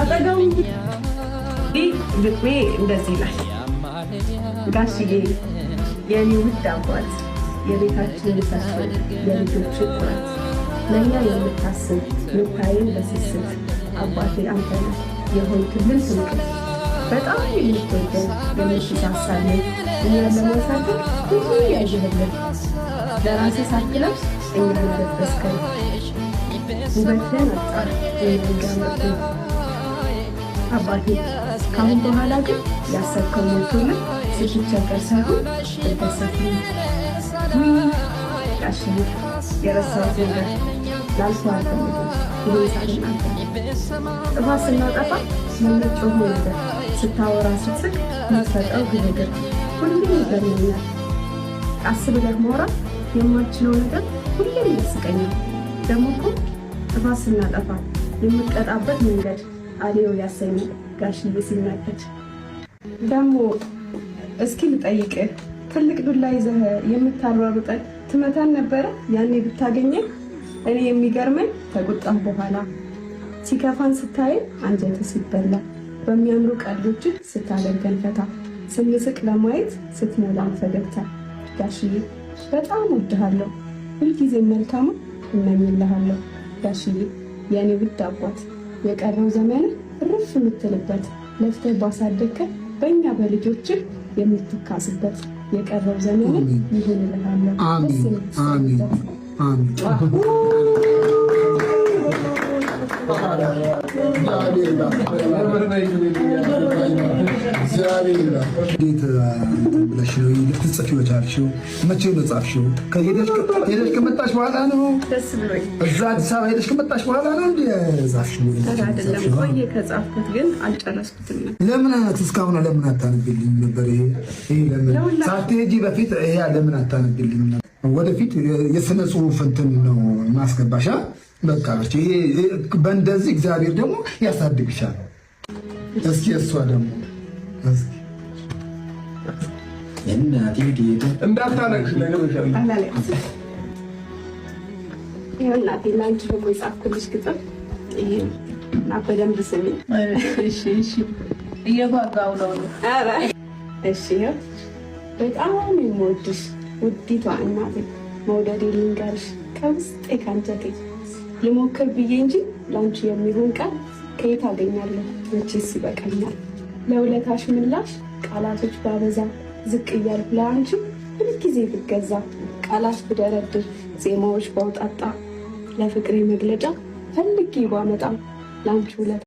አጠገቡ ግጥሜ እንደዚህ ይላል። ጋሽዬ የኔ ውድ አባት፣ የቤታችን ምሰሶ፣ የልጆች ኩራት፣ ለእኛ የምታስብ ምታይን በስስት አባቴ አንተ ነህ የሆንክልን ትምክህት። በጣም የምትወደን የምትሳሳልን እኛን ለማሳደግ ብዙ ያዥህልን ለራሴ ሳትለብስ እኛን ለበስከን ውበትህን አጣር የሚገመትን አባቴ ካሁን በኋላ ግን ያሰብከው ሞልቶልን ስትቸገር ሳይሆን እደሰትልኝ። ጋሽዬ የረሳሁት ነገር ላልኩህ አልፈልግም። ይሄሳልናንተ ጥፋት ስናጠፋ የምንጮህ ነገር ስታወራ ስትስቅ የምትፈጥረው ግርግር ሁሌም ይገርመኛል። ቀስ ብለህ ማውራት የማችለው ነገር ሁሌም ያስቀኛል። ደግሞ እኮ ጥፋት ስናጠፋ የምትቀጣበት መንገድ አሌው ያሰኛል ጋሽዬ ሲናገድ። ደግሞ እስኪ ልጠይቅህ፣ ትልቅ ዱላ ይዘህ የምታሯሩጠን ትመታን ነበረ ያኔ ብታገኘን? እኔ የሚገርመኝ ከቁጣህ በኋላ ሲከፋን ስታይ አንጀት ሲበላ በሚያምሩ ቀልዶችህ ስታደርገን ፈታ ስንስቅ ለማየት ስትሞላን ፈገግታ። ጋሽዬ በጣም ወድሃለሁ፣ ሁልጊዜ መልካም እመኝልሃለሁ። ጋሽዬ የእኔ ውድ አባት፣ የቀረው ዘመን እርፍ የምትልበት ለፍተህ ባሳደግከን በእኛ በልጆችህ የምትካስበት የቀረው ዘመን ይሁን እልሃለሁ። አሜን አሜን አሜን። እንዴት ብለሽ ነው ልትጽፊው የቻልሽው? መቼ ነው ጻፍሽው? ሄደሽ ከመጣሽ በኋላ ነው? ደስ ብሎኝ እዛ አዲስ አበባ ሄደሽ ከመጣሽ በኋላ ነው እንዴ ጻፍሽው? አይደለም፣ ቆየ ከጻፍኩት ግን አልጨረስኩትም። ለምን እስካሁን ለምን አታነብልኝ ነበር? ይሄ ለምን ሳትሄጂ በፊት ይሄ ለምን አታነብልኝ? ወደፊት የስነ ጽሁፍ እንትን ነው ማስገባሻ። በቃ ይሄ በእንደዚህ እግዚአብሔር ደግሞ ያሳድግሻል። እስኪ እሷ ደግሞ እስኪ እናቴ ጌታ እንዳታለቅሽ ነገር ይችላል። እናቴ ላንቺ ደግሞ የጻፍኩልሽ ግጥም ይሄ እና በደንብ ስሚ። እሺ እሺ፣ እየጓጓው ነው። ኧረ እሺ። በጣም የምወድሽ ውዲቷ እናቴ፣ መውደዴ ልንገርሽ ከውስጤ ካንጀቴ። ልሞክር ብዬ እንጂ ላንቺ የሚሆን ቃል ከየት አገኛለሁ? መቼስ ይበቃኛል። ለውለታሽ ምላሽ ቃላቶች ባበዛ ዝቅ እያልኩ ለአንቺ ሁልጊዜ ብገዛ። ቃላት ብደረድር ዜማዎች ባውጣጣ ለፍቅሬ መግለጫ ፈልጌ ባመጣ ላንቺ ውለታ